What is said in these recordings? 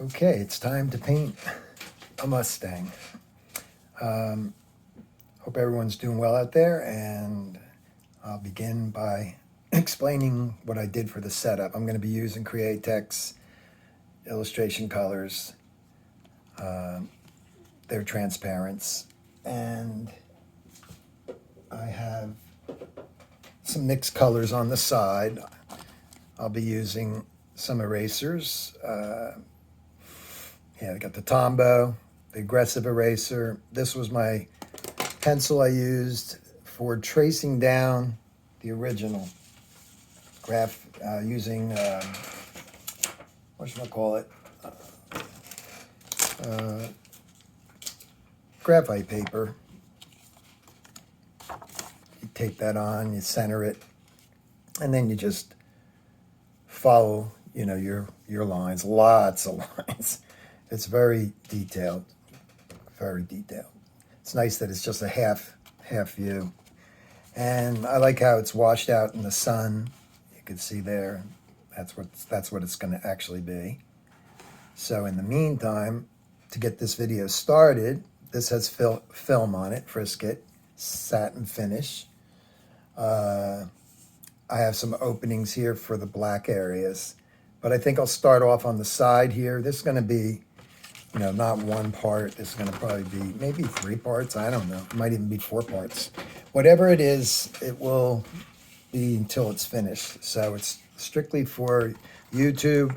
Okay, it's time to paint a Mustang. Hope everyone's doing well out there, and I'll begin by explaining what I did for the setup. I'm going to be using Createx Illustration Colors. They're transparents, and I have some mixed colors on the side. I'll be using some erasers. I got the Tombow, the aggressive eraser. This was my pencil I used for tracing down the original graph using, whatchamacallit, graphite paper. You tape that on, you center it, and then you just follow, your lines, lots of lines. It's very detailed, very detailed. It's nice that it's just a half view. And I like how it's washed out in the sun. You can see there, that's what it's going to actually be. So in the meantime, to get this video started, this has film on it, frisket, satin finish. I have some openings here for the black areas, but I think I'll start off on the side here. This is going to be, not one part. This is going to probably be maybe 3 parts. I don't know. It might even be 4 parts. Whatever it is, it will be until it's finished. So it's strictly for YouTube.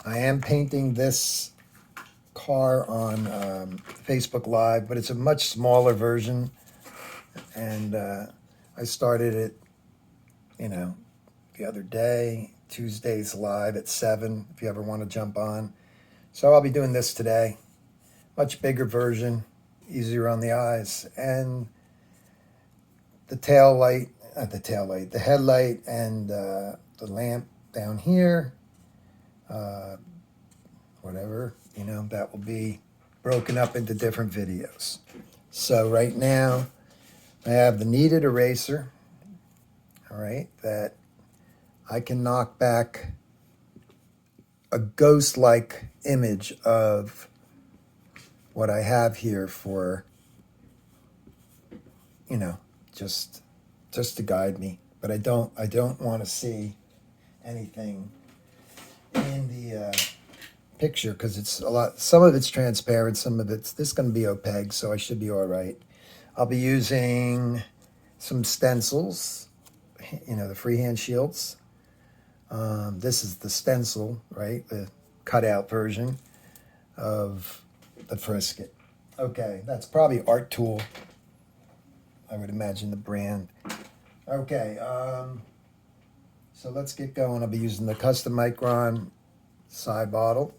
I am painting this car on Facebook Live, but it's a much smaller version. And I started it, the other day, Tuesdays live at 7, if you ever want to jump on. So I'll be doing this today. Much bigger version, easier on the eyes. And the the headlight and the lamp down here, whatever, that will be broken up into different videos. So right now, I have the kneaded eraser, all right, that I can knock back a ghost-like image of what I have here for, just to guide me. But I don't want to see anything in the picture because it's some of it's transparent, some of this is going to be opaque, so I should be all right. I'll be using some stencils, the freehand shields. This is the stencil, right? The cutout version of the frisket. Okay, that's probably Art Tool. I would imagine the brand. Okay, so let's get going. I'll be using the Custom Micron side bottle.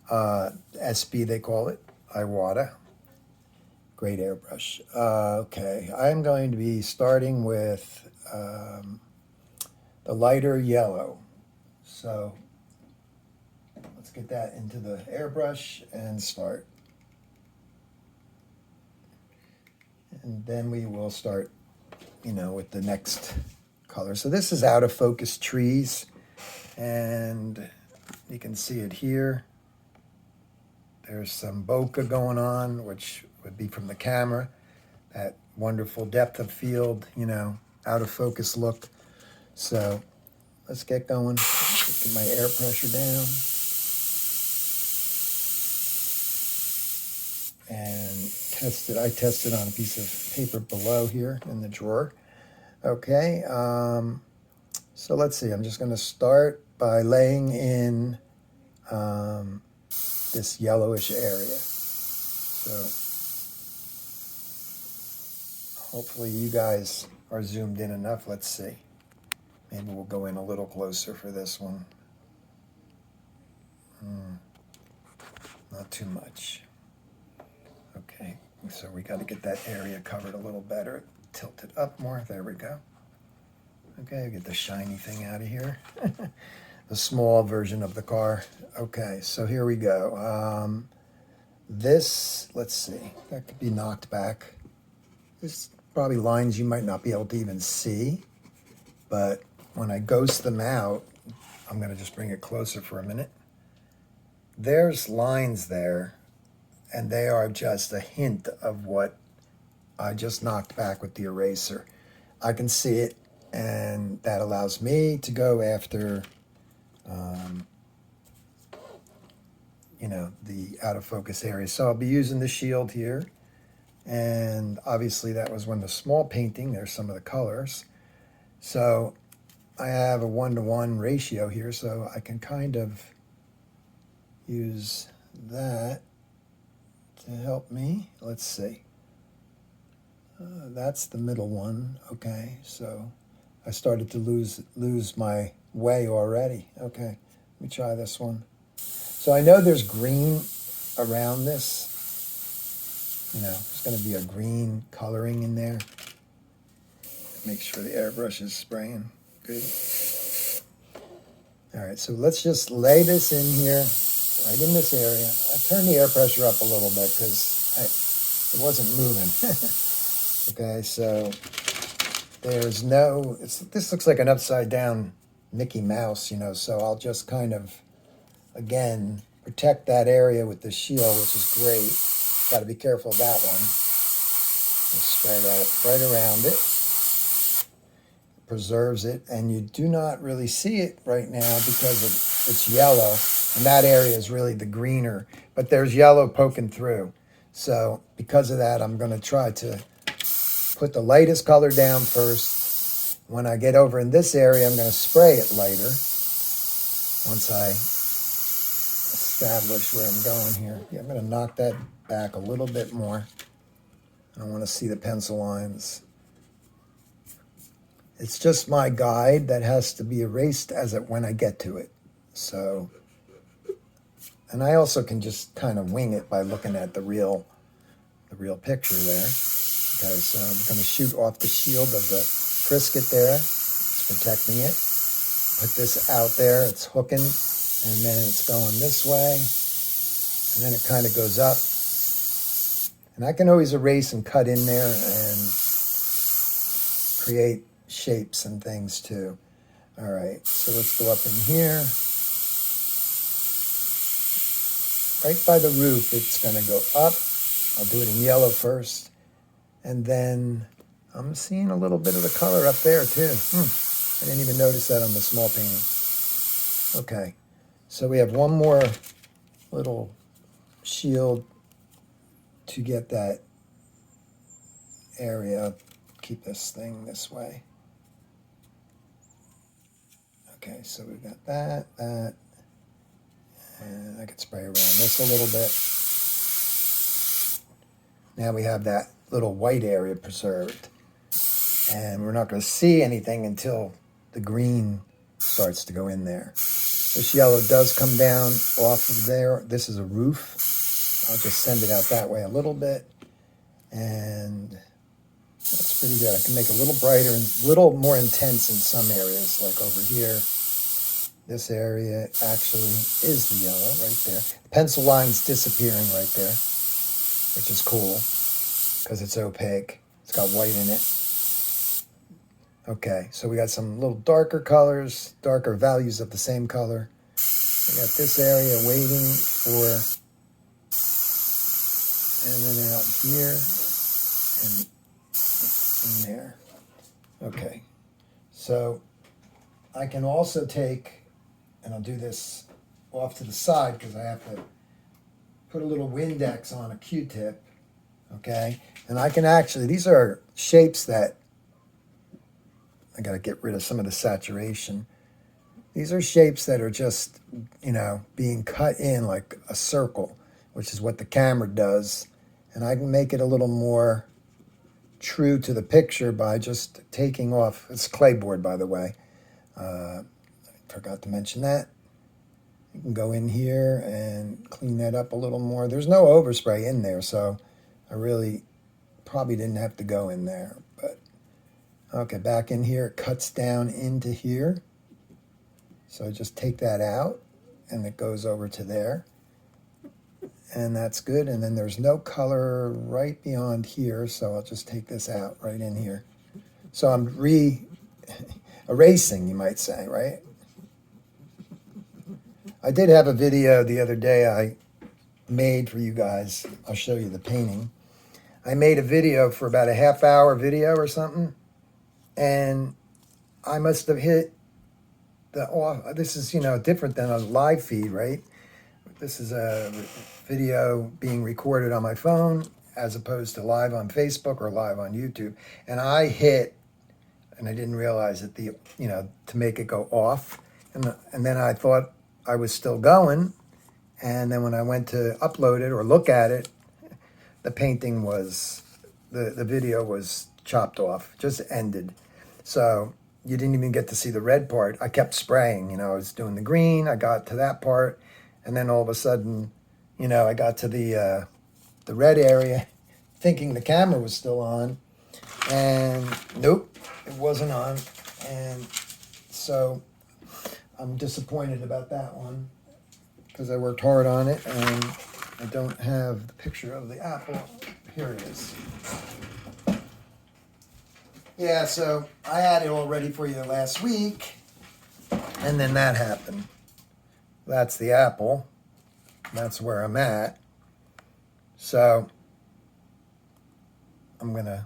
SB they call it, iwata. Great airbrush. Okay, I'm going to be starting with the lighter yellow. So let's get that into the airbrush and start. And then we will start, with the next color. So this is out of focus trees, and you can see it here. There's some bokeh going on, which would be from the camera. That wonderful depth of field, out of focus look. So let's get going. Get my air pressure down. And I tested on a piece of paper below here in the drawer. Okay, so let's see. I'm just going to start by laying in this yellowish area. So hopefully you guys are zoomed in enough. Let's see. Maybe we'll go in a little closer for this one. Not too much. Okay, so we got to get that area covered a little better. Tilt it up more. There we go. Okay, get the shiny thing out of here. The small version of the car. Okay, so here we go. This, let's see, that could be knocked back. There's probably lines you might not be able to even see, but when I ghost them out, I'm going to just bring it closer for a minute. there's lines there, and they are just a hint of what I just knocked back with the eraser. I can see it, and that allows me to go after, you know, the out of focus area. So I'll be using the shield here, and obviously that was when the small painting, there's some of the colors. So I have a 1-to-1 ratio here, so I can kind of use that to help me. Let's see. That's the middle one. Okay, so I started to lose my way already. Okay, let me try this one. So I know there's green around this. You know, there's going to be a green coloring in there. Make sure the airbrush is spraying good. All right, so let's just lay this in here, right in this area. I turned the air pressure up a little bit because it wasn't moving. Okay, so there's no, this looks like an upside down Mickey Mouse, you know, so I'll just kind of, again, protect that area with the shield, which is great. Got to be careful of that one. Just spray that right around it. Preserves it, and you do not really see it right now because it's yellow, and that area is really the greener, but there's yellow poking through. So because of that, I'm going to try to put the lightest color down first. When I get over in this area, I'm going to spray it lighter once I establish where I'm going here. Yeah, I'm going to knock that back a little bit more. I don't want to see the pencil lines. It's just my guide that has to be erased when I get to it. So, and I also can just kind of wing it by looking at the real picture there. Okay, so I'm going to shoot off the shield of the frisket there. It's protecting it. Put this out there. It's hooking, and then it's going this way, and then it kind of goes up. And I can always erase and cut in there and create shapes and things too. All right, so let's go up in here. Right by the roof, it's going to go up. I'll do it in yellow first. And then I'm seeing a little bit of the color up there too. I didn't even notice that on the small painting. Okay, so we have one more little shield to get that area. Keep this thing this way. Okay, so we've got that, and I could spray around this a little bit. Now we have that little white area preserved. And we're not going to see anything until the green starts to go in there. This yellow does come down off of there. This is a roof. I'll just send it out that way a little bit. And that's pretty good. I can make it a little brighter and a little more intense in some areas, like over here. This area actually is the yellow right there. The pencil line's disappearing right there, which is cool because it's opaque. It's got white in it. Okay, so we got some little darker colors, darker values of the same color. We got this area waiting for, and then out here and in there. Okay, so I can also take, and I'll do this off to the side because I have to put a little Windex on a Q-tip, okay? And I can actually, these are shapes that, I got to get rid of some of the saturation. These are shapes that are just, you know, being cut in like a circle, which is what the camera does. And I can make it a little more true to the picture by just taking off, it's Claybord, by the way. I forgot to mention that. You can go in here and clean that up a little more. There's no overspray in there, so I really probably didn't have to go in there. But okay, back in here, it cuts down into here. So just take that out, and it goes over to there. And that's good. And then there's no color right beyond here, so I'll just take this out right in here. So I'm erasing, you might say, right? I did have a video the other day I made for you guys. I'll show you the painting. I made a video for about a half-hour video or something, and I must have hit the off. This is, you know, different than a live feed, right? This is a video being recorded on my phone as opposed to live on Facebook or live on YouTube. And I hit, and I didn't realize that to make it go off. And then I thought I was still going. And then when I went to upload it or look at it, the painting was, the video was chopped off, just ended. So you didn't even get to see the red part. I kept spraying, I was doing the green, I got to that part, and then all of a sudden, I got to the red area, thinking the camera was still on, and nope, it wasn't on. And so I'm disappointed about that one, because I worked hard on it, and I don't have the picture of the apple. Here it is. Yeah, so I had it all ready for you last week, and then that happened. That's the apple. That's where I'm at. So I'm going to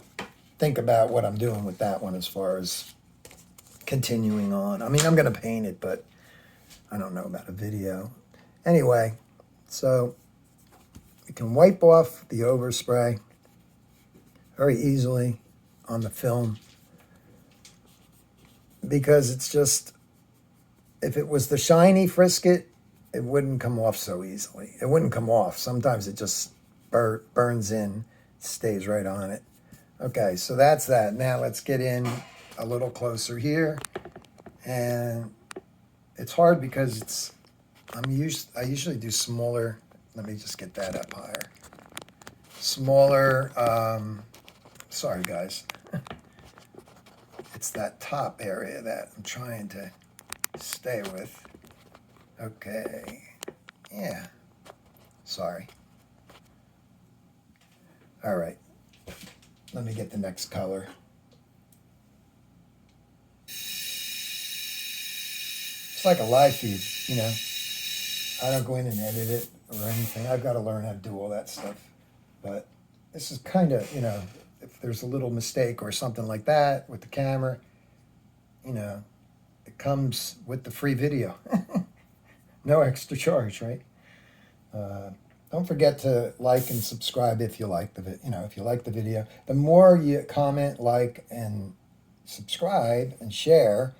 think about what I'm doing with that one as far as continuing on. I mean, I'm going to paint it, but I don't know about a video. Anyway, so we can wipe off the overspray very easily on the film, because it's just, if it was the shiny frisket, it wouldn't come off so easily. It wouldn't come off. Sometimes it just burns in, stays right on it. Okay, so that's that. Now let's get in a little closer here. And it's hard because I usually do smaller. Let me just get that up higher. Smaller, sorry guys. It's that top area that I'm trying to stay with. Okay, yeah, sorry. All right, let me get the next color. It's like a live feed, I don't go in and edit it or anything. I've got to learn how to do all that stuff. But this is kind of, if there's a little mistake or something like that with the camera, it comes with the free video. No extra charge, right? Don't forget to like and subscribe if you like if you like the video. The more you comment, like, and subscribe and share,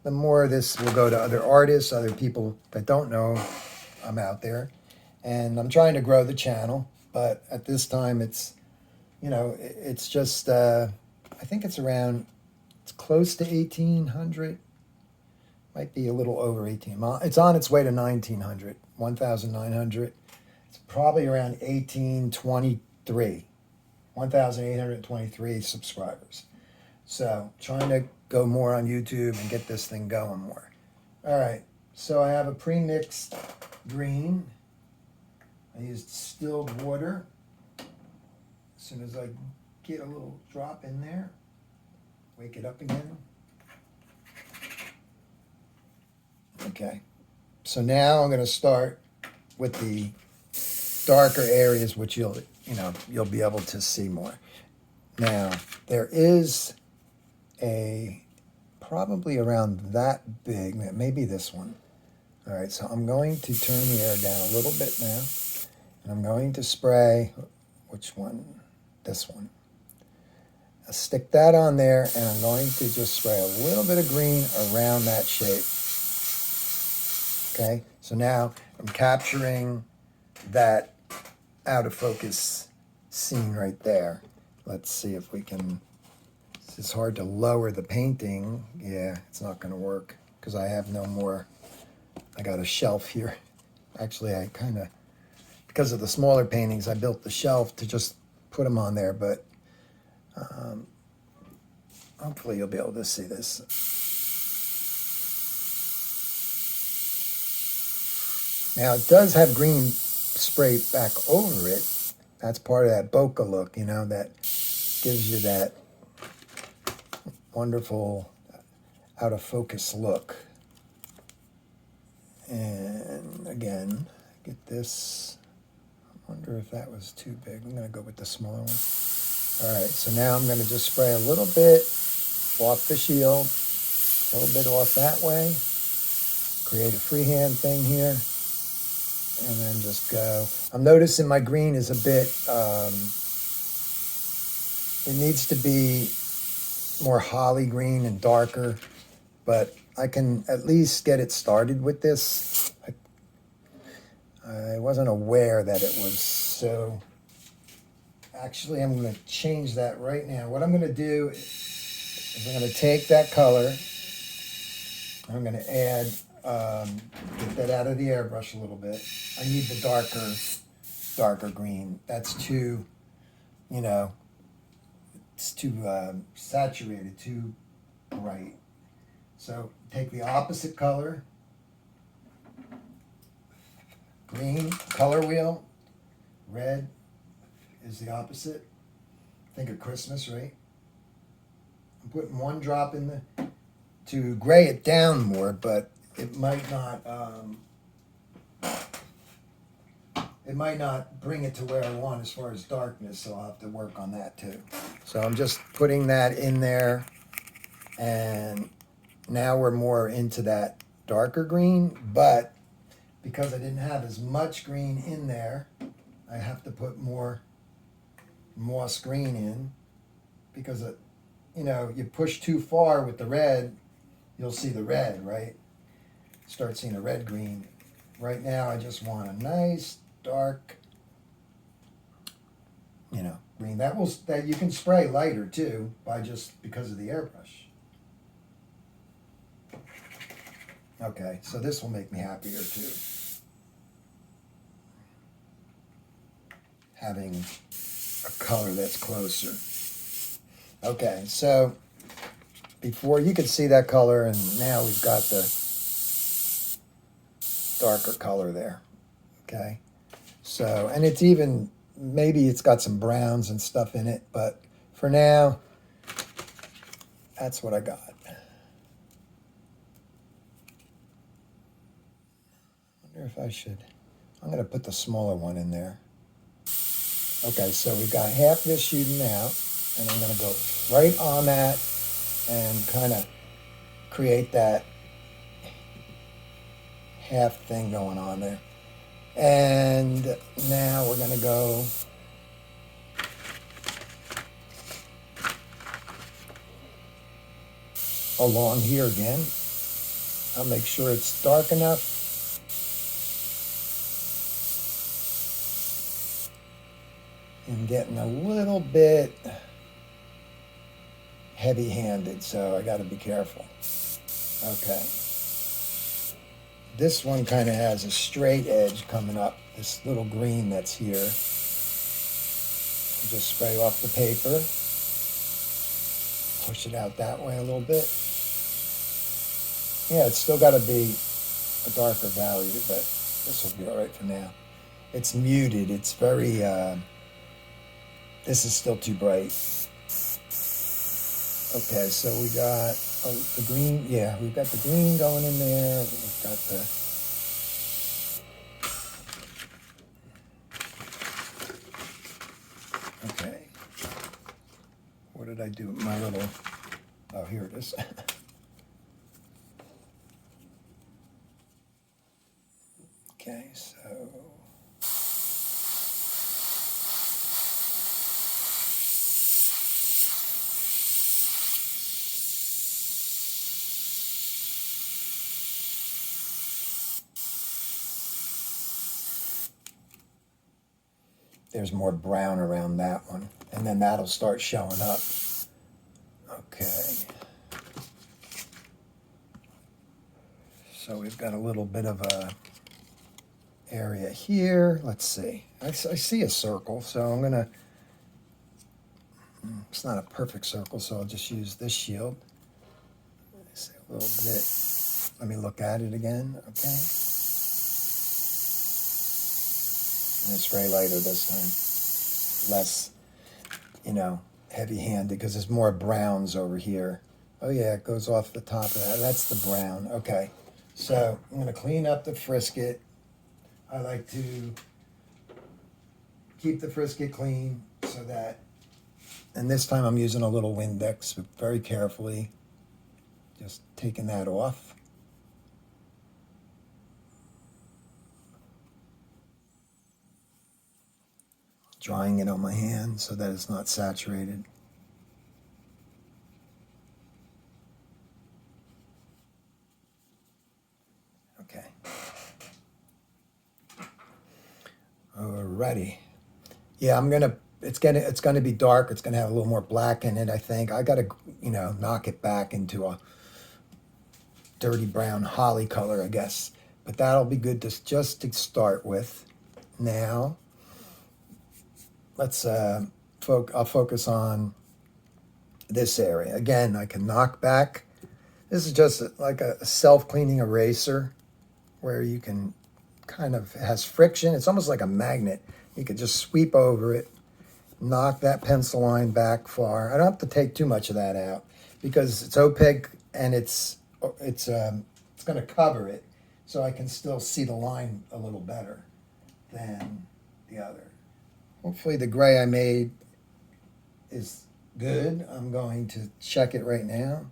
the more this will go to other artists, other people that don't know I'm out there. And I'm trying to grow the channel, but at this time it's, it's just, I think it's close to 1,800. Might be a little over 18. It's on its way to 1,900, 1,900. It's probably around 1,823 subscribers. So trying to go more on YouTube and get this thing going more. All right, so I have a pre-mixed green. I used distilled water. As soon as I get a little drop in there, wake it up again. Okay, so now I'm going to start with the darker areas, which you'll be able to see more. Now, there is probably around that big, maybe this one. All right, so I'm going to turn the air down a little bit now, and I'm going to spray, which one? This one. I'll stick that on there, and I'm going to just spray a little bit of green around that shape. Okay, so now I'm capturing that out of focus scene right there. Let's see if we can, it's hard to lower the painting. Yeah, it's not going to work because I have no more. I got a shelf here. Actually, I kind of, because of the smaller paintings, I built the shelf to just put them on there, but hopefully you'll be able to see this. Now, it does have green spray back over it. That's part of that bokeh look, that gives you that wonderful out of focus look. And again, get this. I wonder if that was too big. I'm going to go with the smaller one. All right, so now I'm going to just spray a little bit off the shield, a little bit off that way, create a freehand thing here, and then just go. I'm noticing my green is a bit, it needs to be more holly green and darker, but I can at least get it started with this. I wasn't aware that it was so. Actually, I'm going to change that right now. What I'm going to do is I'm going to take that color. I'm going to add, get that out of the airbrush a little bit. I need the darker green. That's too, you know, it's too saturated, too bright. So take the opposite color, green, color wheel, red is the opposite. Think of Christmas, right? I'm putting one drop in the, to gray it down more, but it might not, bring it to where I want as far as darkness, so I'll have to work on that too. So I'm just putting that in there, and now we're more into that darker green, but because I didn't have as much green in there, I have to put more moss green in, because you know, you push too far with the red, you'll see the red, right? Start seeing a red green. Right now I just want a nice dark, you know, green. That you can spray lighter too, because of the airbrush. Okay, so this will make me happier too, having a color that's closer. Okay, so before you could see that color, and now we've got the darker color there. Okay, so, and it's even, maybe it's got some browns and stuff in it, but for now, that's what I got. I wonder if I should, I'm going to put the smaller one in there. Okay, so we've got half this shooting out, and I'm going to go right on that and kind of create that half thing going on there. And now we're going to go along here again. I'll make sure it's dark enough. And getting a little bit heavy-handed, so I got to be careful. Okay. This one kind of has a straight edge coming up, this little green that's here. Just spray off the paper. Push it out that way a little bit. Yeah, it's still got to be a darker value, but this will be all right for now. It's muted. It's very, this is still too bright. Okay, so we got the green. Yeah, we've got the green going in there. We've got the... Okay. What did I do with my little... Oh, here it is. Okay, so... There's more brown around that one, and then that'll start showing up. Okay. So we've got a little bit of a area here. Let's see. I see a circle, so I'm gonna, it's not a perfect circle, so I'll just use this shield. Let's see, a little bit. Let me look at it again, okay? And it's spray lighter this time. Less, you know, heavy-handed, because there's more browns over here. Oh yeah, it goes off the top of that. That's the brown. Okay. So I'm going to clean up the frisket. I like to keep the frisket clean so that, and this time I'm using a little Windex, but very carefully, just taking that off. Drying it on my hand so that it's not saturated. Okay. Alrighty. Yeah, it's gonna be dark. It's gonna have a little more black in it, I think. I gotta, knock it back into a dirty brown holly color, I guess. But that'll be good just to start with. Now, let's I'll focus on this area. Again, I can knock back. This is just like a self-cleaning eraser where you can it has friction. It's almost like a magnet. You could just sweep over it, knock that pencil line back far. I don't have to take too much of that out because it's opaque and it's going to cover it, so I can still see the line a little better than the other. Hopefully the gray I made is good. I'm going to check it right now.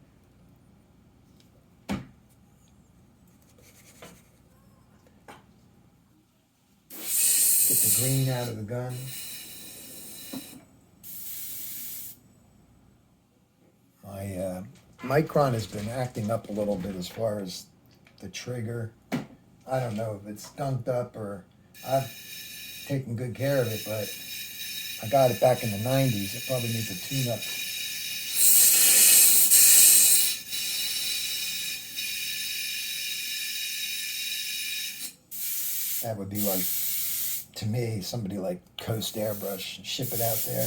Get the green out of the gun. My Micron has been acting up a little bit as far as the trigger. I don't know if it's gunked up or I've taken good care of it, but I got it back in the 90s. It probably needs a tune-up. That would be like, to me, somebody like Coast Airbrush, ship it out there.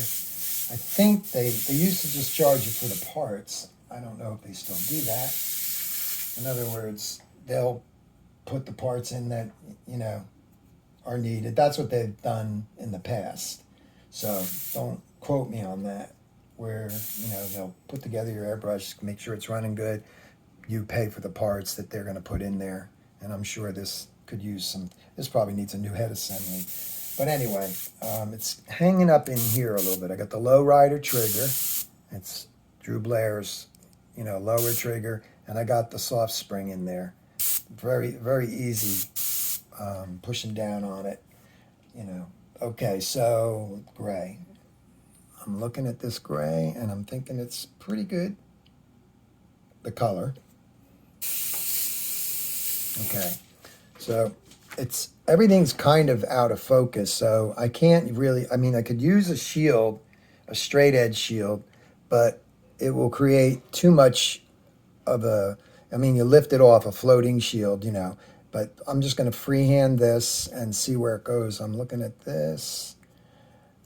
I think they used to just charge you for the parts. I don't know if they still do that. In other words, they'll put the parts in that, are needed. That's what they've done in the past. So don't quote me on that, where, they'll put together your airbrush, make sure it's running good. You pay for the parts that they're going to put in there. And I'm sure this could use this probably needs a new head assembly. But anyway, it's hanging up in here a little bit. I got the low rider trigger. It's Drew Blair's, lower trigger. And I got the soft spring in there. Very, very easy pushing down on it, Okay, so gray. I'm looking at this gray and I'm thinking it's pretty good, the color. Okay, so everything's kind of out of focus, so I can't really, I could use a shield, a straight edge shield, but it will create too much of you lift it off a floating shield, but I'm just going to freehand this and see where it goes. I'm looking at this.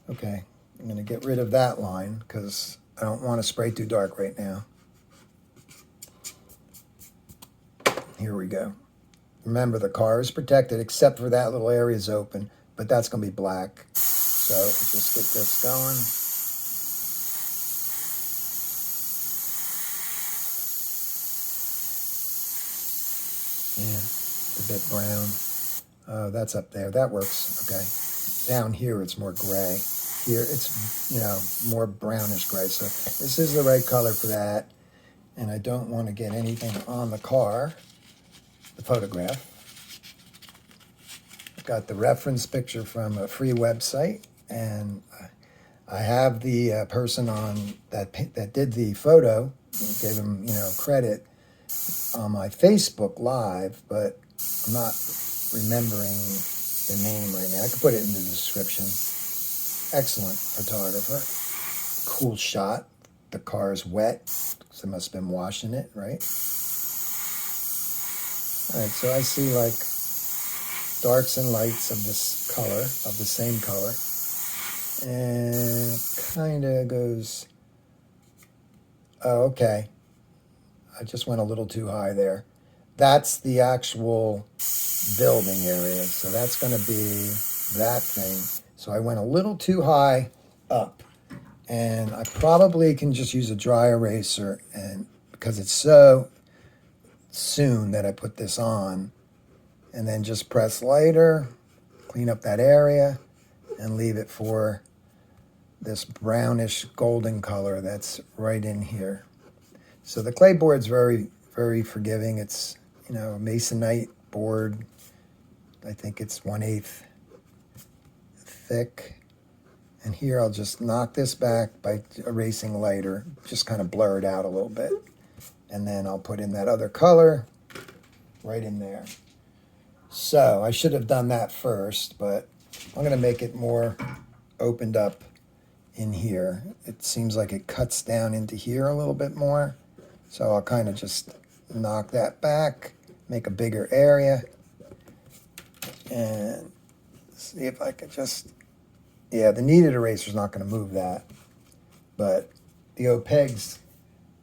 Okay, I'm going to get rid of that line because I don't want to spray too dark right now. Here we go. Remember, the car is protected except for that little area is open, but that's going to be black. So just get this going. Yeah, a bit brown. Oh, that's up there. That works. Okay. Down here, it's more gray. Here, it's, more brownish gray. So this is the right color for that. And I don't want to get anything on the car, the photograph. I've got the reference picture from a free website, and I have the person on that did the photo, gave him, credit on my Facebook Live, but I'm not remembering the name right now. I could put it in the description. Excellent photographer. Cool shot. The car is wet, so they must have been washing it, right? All right, so I see like darks and lights of this color, of the same color. And kind of goes, oh, okay. I just went a little too high there. That's the actual building area. So that's going to be that thing. So I went a little too high up. And I probably can just use a dry eraser, and because it's so soon that I put this on, and then just press lighter, clean up that area and leave it for this brownish golden color that's right in here. So the clay board's very, very forgiving. It's, you know, a masonite board. I think it's 1/8 thick. And here I'll just knock this back by erasing lighter, just kind of blur it out a little bit. And then I'll put in that other color right in there. So I should have done that first, but I'm going to make it more opened up in here. It seems like it cuts down into here a little bit more. So I'll kind of just knock that back, make a bigger area, and see if I could just, yeah, the kneaded eraser is not going to move that. But the opaques,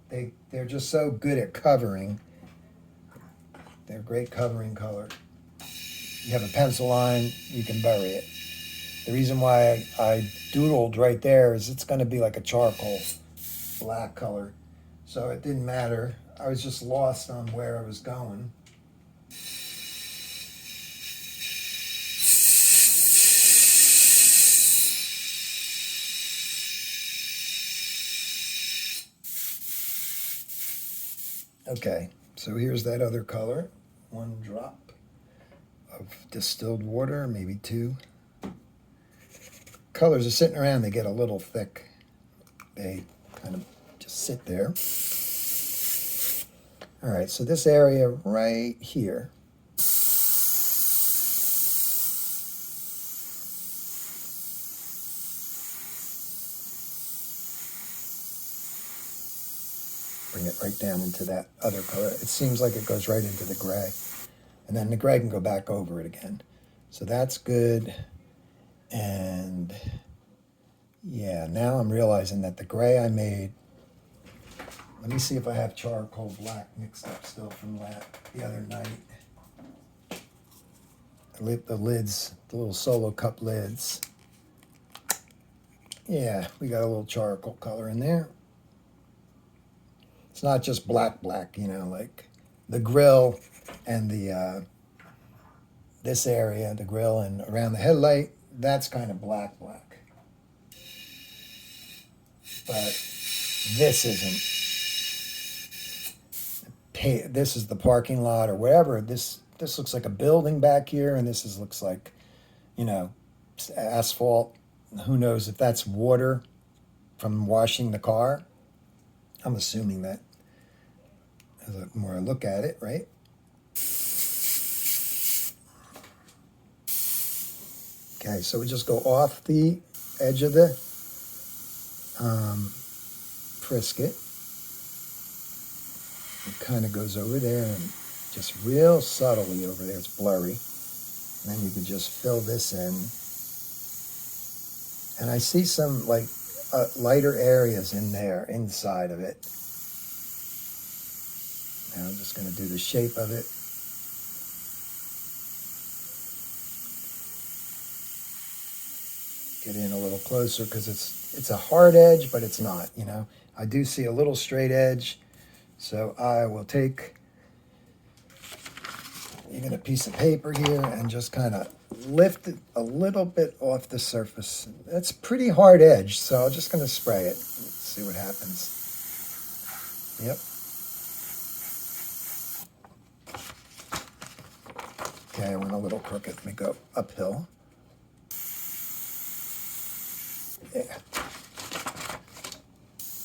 they're just so good at covering. They're a great covering color. You have a pencil line, you can bury it. The reason why I doodled right there is it's going to be like a charcoal black color. So it didn't matter. I was just lost on where I was going. Okay, so here's that other color. 1 drop of distilled water, maybe 2. Colors are sitting around, they get a little thick. They kind of just sit there. All right, so this area right here. Bring it right down into that other color. It seems like it goes right into the gray. And then the gray can go back over it again. So that's good. And yeah, now I'm realizing that the gray I made, let me see if I have charcoal black mixed up still from the other night. The lids, the little solo cup lids. Yeah, we got a little charcoal color in there. It's not just black, you know, like the grill and the this area, the grill and around the headlight, that's kind of black. But this isn't. This is the parking lot or whatever. This looks like a building back here, and looks like, you know, asphalt. Who knows if that's water from washing the car? I'm assuming that the more I look at it, right? Okay, so we just go off the edge of the frisket. It kind of goes over there and just real subtly over there. It's blurry. And then you can just fill this in. And I see some like lighter areas in there, inside of it. Now I'm just going to do the shape of it. Get in a little closer because it's a hard edge, but it's not, you know. I do see a little straight edge. So I will take even a piece of paper here and just kind of lift it a little bit off the surface. That's pretty hard edge, so I'm just going to spray it. Let's see what happens. Yep. Okay, I went a little crooked. Let me go uphill. Yeah.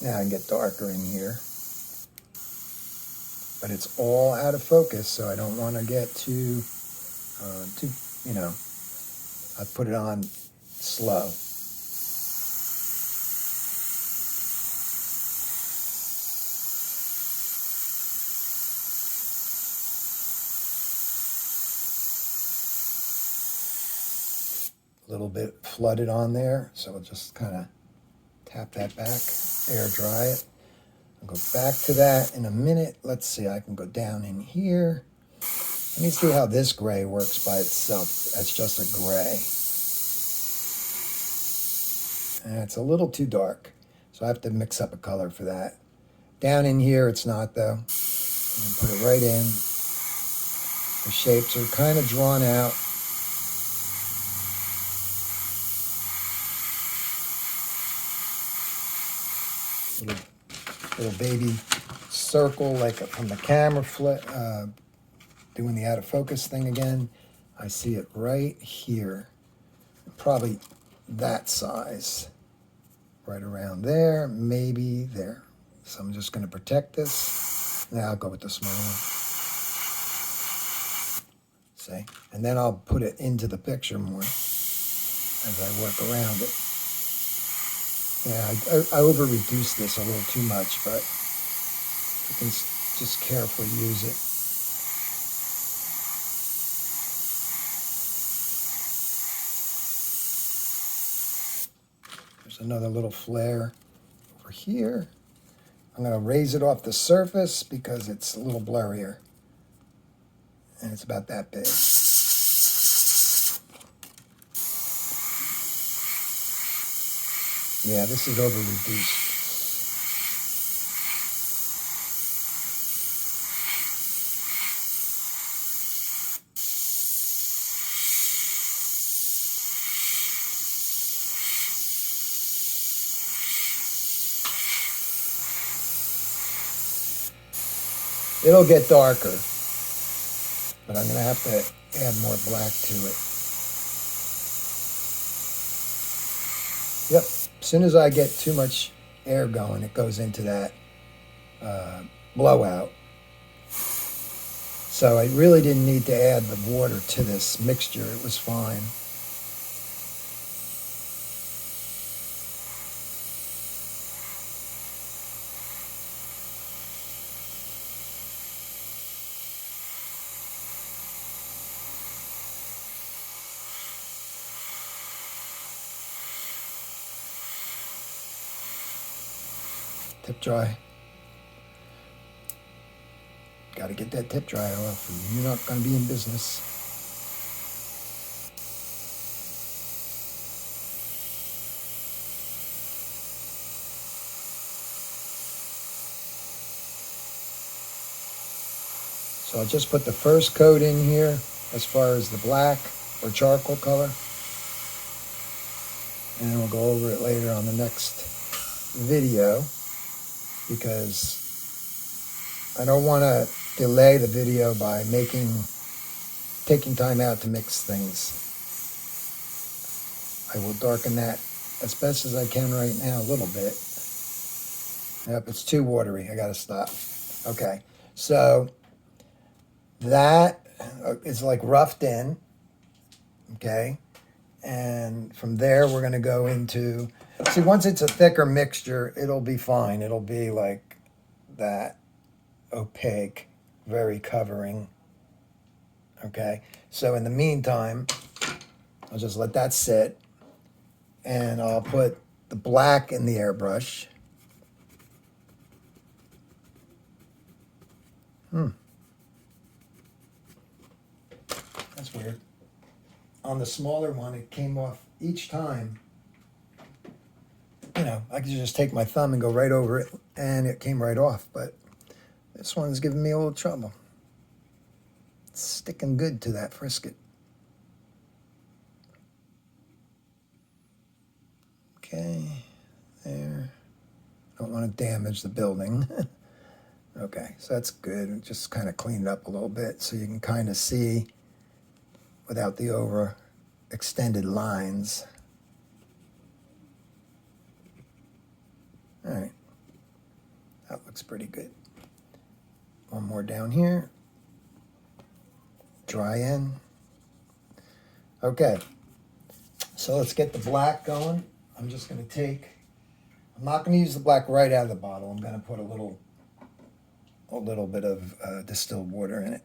Now I can get darker in here. But it's all out of focus, so I don't want to get too, you know, I put it on slow. A little bit flooded on there, so we'll just kind of tap that back, air dry it. I'll go back to that in a minute. Let's see, I can go down in here. Let me see how this gray works by itself. That's just a gray. And it's a little too dark, so I have to mix up a color for that. Down in here, it's not though. And put it right in. The shapes are kind of drawn out. little baby circle like from the camera doing the out of focus thing again. I see it right here, probably that size, right around there, maybe there. So I'm just going to protect this. Now I'll go with the small one. See? And then I'll put it into the picture more as I work around it. Yeah, I over-reduced this a little too much, but you can just carefully use it. There's another little flare over here. I'm going to raise it off the surface because it's a little blurrier. And it's about that big. Yeah, this is over-reduced. It'll get darker, but I'm going to have to add more black to it. Yep, as soon as I get too much air going, it goes into that blowout. So I really didn't need to add the water to this mixture. It was fine. Tip dry. Got to get that tip dryer off, or you're not going to be in business. So I'll just put the first coat in here as far as the black or charcoal color, and then we'll go over it later on the next video, because I don't want to delay the video by taking time out to mix things. I will darken that as best as I can right now, a little bit. Yep, it's too watery. I got to stop. Okay, so that is like roughed in. Okay, and from there we're going to go into, see, once it's a thicker mixture, it'll be fine. It'll be like that opaque, very covering. Okay, so in the meantime, I'll just let that sit, and I'll put the black in the airbrush. That's weird. On the smaller one, it came off each time. You know, I could just take my thumb and go right over it, and it came right off, but this one's giving me a little trouble. It's sticking good to that frisket. Okay, there. Don't want to damage the building. Okay, so that's good. Just kind of clean it up a little bit so you can kind of see without the over extended lines. All right, that looks pretty good. One more down here. Dry in. Okay, so let's get the black going. I'm just going to take, I'm not going to use the black right out of the bottle. I'm going to put a little bit of distilled water in it.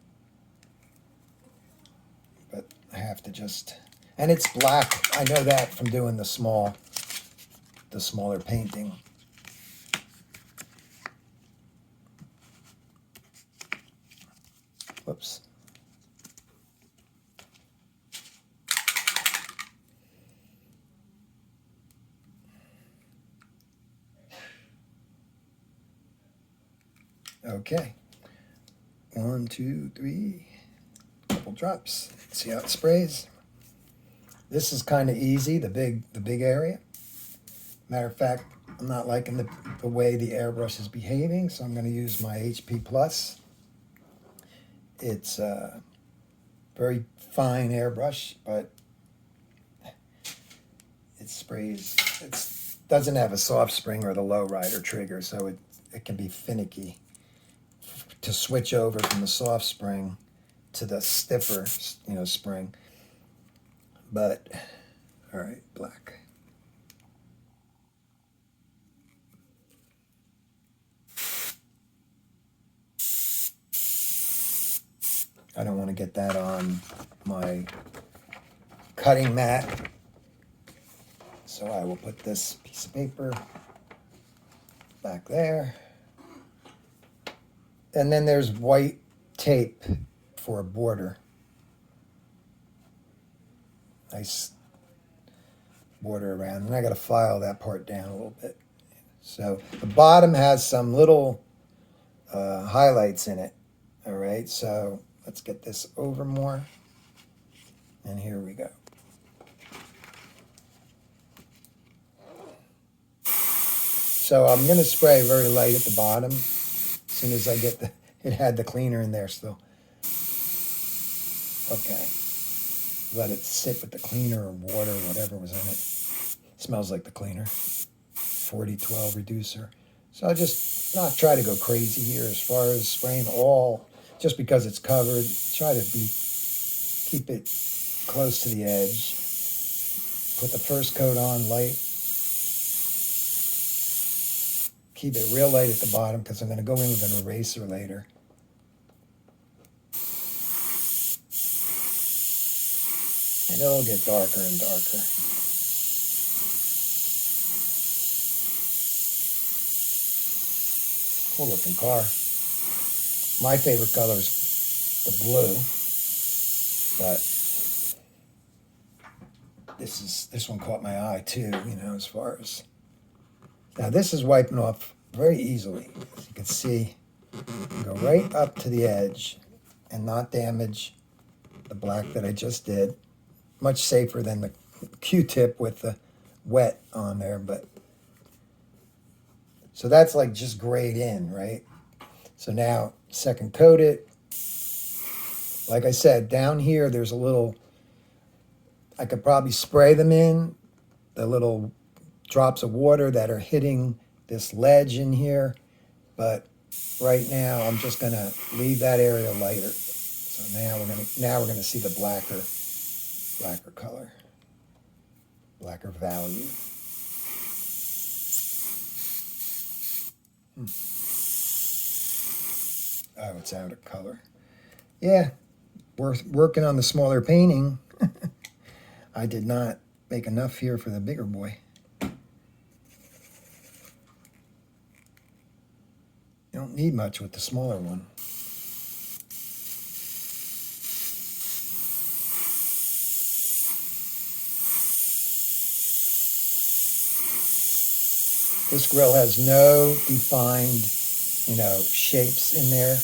But I have to just, and it's black. I know that from doing the smaller painting. Whoops. Okay. 1, 2, 3, couple drops. See how it sprays? This is kind of easy, the big area. Matter of fact, I'm not liking the way the airbrush is behaving, so I'm going to use my HP Plus. It's a very fine airbrush, but it sprays. It doesn't have a soft spring or the low rider trigger, so it can be finicky to switch over from the soft spring to the stiffer, spring. But all right, black. I don't want to get that on my cutting mat, so I will put this piece of paper back there. And then there's white tape for a border. Nice border around, and I got to file that part down a little bit. So the bottom has some little highlights in it. All right, so let's get this over more, and here we go. So I'm going to spray very light at the bottom. As soon as I get it had the cleaner in there still. Okay. Let it sit with the cleaner or water or whatever was in it. Smells like the cleaner. 4012 reducer. So I'll just not try to go crazy here as far as spraying all, just because it's covered. Try to keep it close to the edge. Put the first coat on light. Keep it real light at the bottom because I'm going to go in with an eraser later. And it'll get darker and darker. Cool looking car. My favorite color is the blue, but this one caught my eye too, as far as. Now this is wiping off very easily. As you can see, go right up to the edge and not damage the black that I just did. Much safer than the Q-tip with the wet on there, but so that's like just grayed in, right? So now second coat it. Like I said, down here there's a little, I could probably spray them in, the little drops of water that are hitting this ledge in here, but right now I'm just gonna leave that area lighter. So now we're gonna see the blacker color, blacker value. Oh, it's out of color. Yeah, working on the smaller painting. I did not make enough here for the bigger boy. You don't need much with the smaller one. This grill has no defined, shapes in there,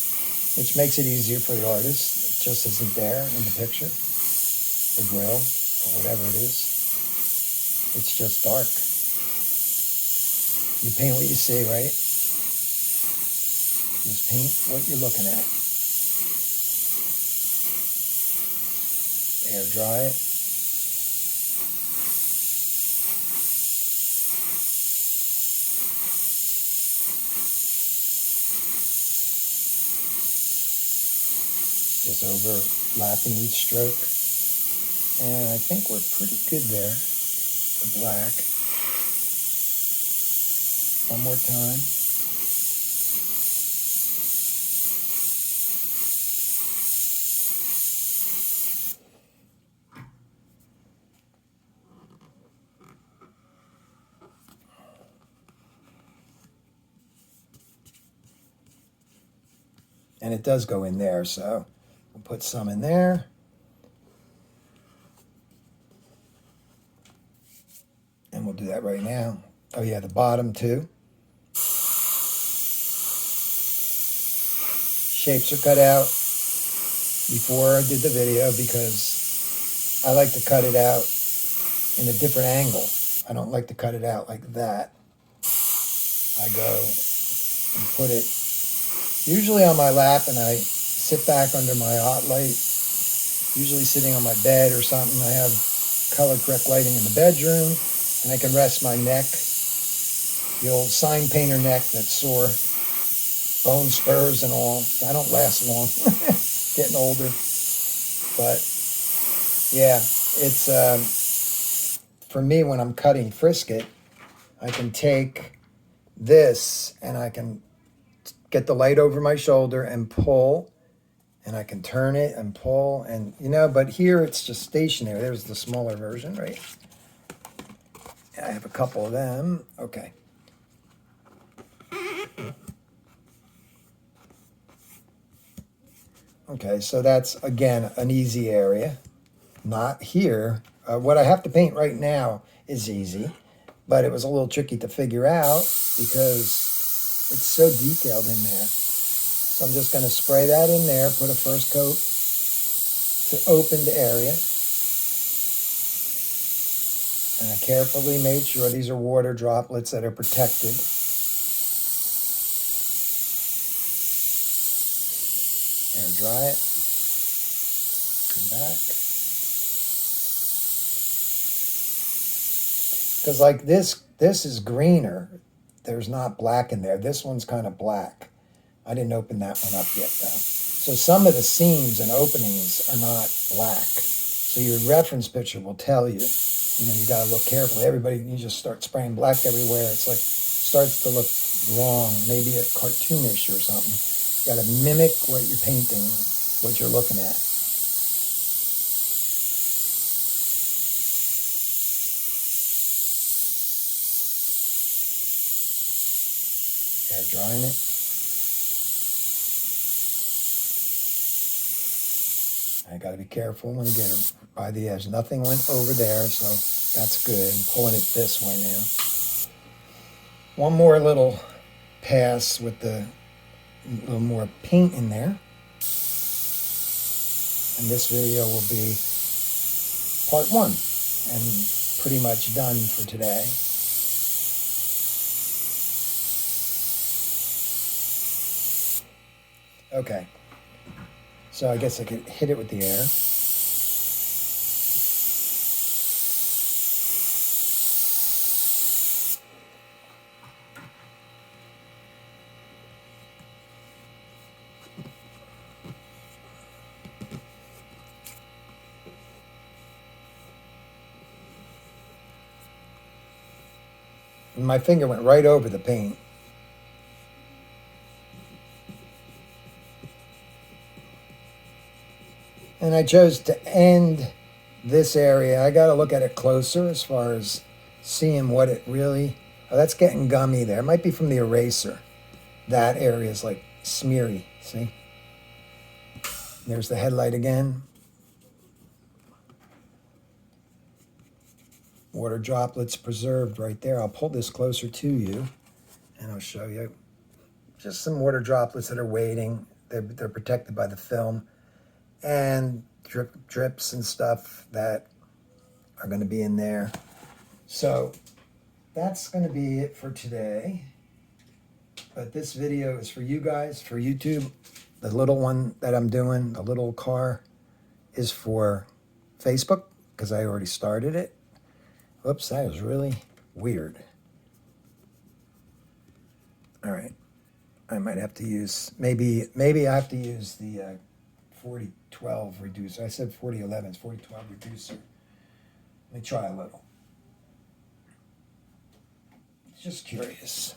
which makes it easier for the artist. It just isn't there in the picture, the grill, or whatever it is. It's just dark. You paint what you see, right? Just paint what you're looking at. Air dry it. Just overlapping each stroke. And I think we're pretty good there. The black. One more time. And it does go in there, so we'll put some in there. And we'll do that right now. Oh yeah, the bottom too. Shapes are cut out before I did the video because I like to cut it out in a different angle. I don't like to cut it out like that. I go and put it usually on my lap, and I sit back under my hot light, usually sitting on my bed or something. I have color correct lighting in the bedroom, and I can rest my neck, the old sign painter neck that's sore, bone spurs and all. I don't last long, getting older. But yeah, it's for me, when I'm cutting frisket, I can take this and I can get the light over my shoulder and pull, and I can turn it and pull, and but here it's just stationary. There's the smaller version, right? I have a couple of them. Okay. Okay, so that's, again, an easy area. Not here. What I have to paint right now is easy, but it was a little tricky to figure out because it's so detailed in there. So I'm just going to spray that in there, put a first coat to opened area. And I carefully made sure these are water droplets that are protected. Air dry it. Come back. Because like this is greener. There's not black in there. This one's kind of black. I didn't open that one up yet though. So some of the seams and openings are not black. So your reference picture will tell you. You got to look carefully. You just start spraying black everywhere. It's like, starts to look wrong, maybe a cartoonish or something. You got to mimic what you're painting, what you're looking at. Air drying it. I got to be careful when I get it by the edge. Nothing went over there, so that's good. I'm pulling it this way now. One more little pass with the little more paint in there. And this video will be part 1 and pretty much done for today. Okay. So I guess I could hit it with the air. And my finger went right over the paint. And I chose to end this area. I got to look at it closer as far as seeing what it really... Oh, that's getting gummy there. It might be from the eraser. That area is like smeary, see? There's the headlight again. Water droplets preserved right there. I'll pull this closer to you and I'll show you. Just some water droplets that are waiting. They're protected by the film. And drips and stuff that are going to be in there. So that's going to be it for today. But this video is for you guys, for YouTube. The little one that I'm doing, the little car, is for Facebook because I already started it. Whoops, that was really weird. All right. I might have to use, maybe I have to use the 4012 reducer. I said 4011, it's 4012 reducer. Let me try a little. Just curious.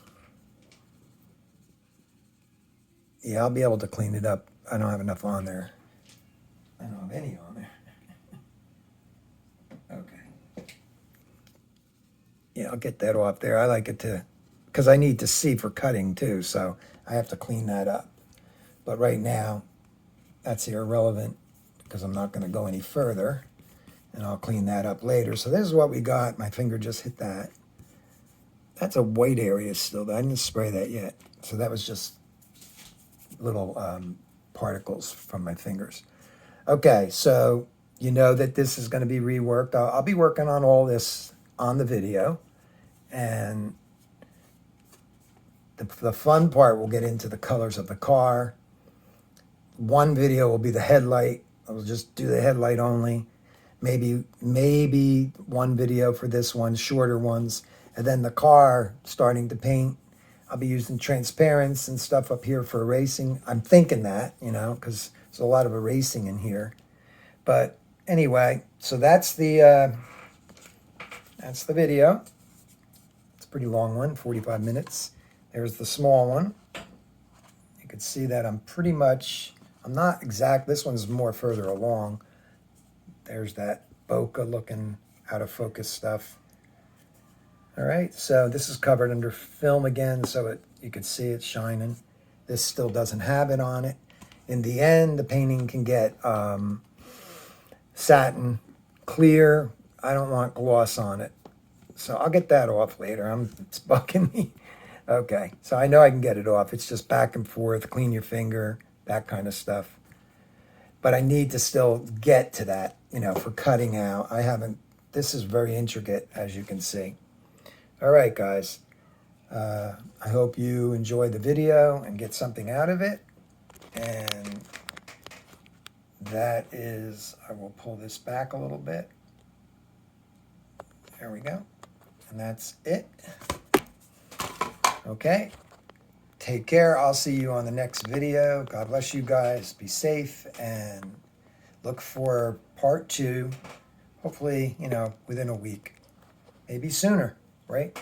Yeah, I'll be able to clean it up. I don't have enough on there. I don't have any on there. Okay. Yeah, I'll get that off there. I like it to, because I need to see for cutting too, so I have to clean that up. But right now, that's irrelevant because I'm not going to go any further, and I'll clean that up later. So this is what we got. My finger just hit that. That's a white area still. I didn't spray that yet. So that was just little particles from my fingers. Okay, so you know that this is going to be reworked. I'll be working on all this on the video, and The fun part, we'll get into the colors of the car. One video will be the headlight. I'll just do the headlight only. Maybe one video for this one, shorter ones. And then the car, starting to paint. I'll be using transparents and stuff up here for erasing. I'm thinking that, you know, because there's a lot of erasing in here. But anyway, so that's the video. It's a pretty long one, 45 minutes. There's the small one. You can see that I'm not exact. This one's more further along. There's that bokeh looking out of focus stuff. All right, so this is covered under film again, so you can see it shining. This still doesn't have it on it. In the end, the painting can get satin clear. I don't want gloss on it, so I'll get that off later. It's bugging me. Okay, so I know I can get it off. It's just back and forth, clean your finger, that kind of stuff. But I need to still get to that, you know, for cutting out. This is very intricate, as you can see. All right, guys. I hope you enjoy the video and get something out of it. And that is, I will pull this back a little bit. There we go. And that's it. Okay. Take care. I'll see you on the next video. God bless you guys. Be safe and look for part 2. Hopefully, you know, within a week. Maybe sooner, right?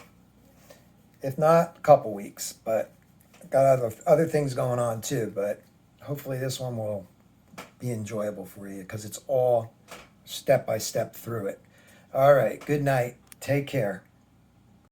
If not, a couple weeks. But I've got other things going on too. But hopefully this one will be enjoyable for you because it's all step by step through it. All right. Good night. Take care.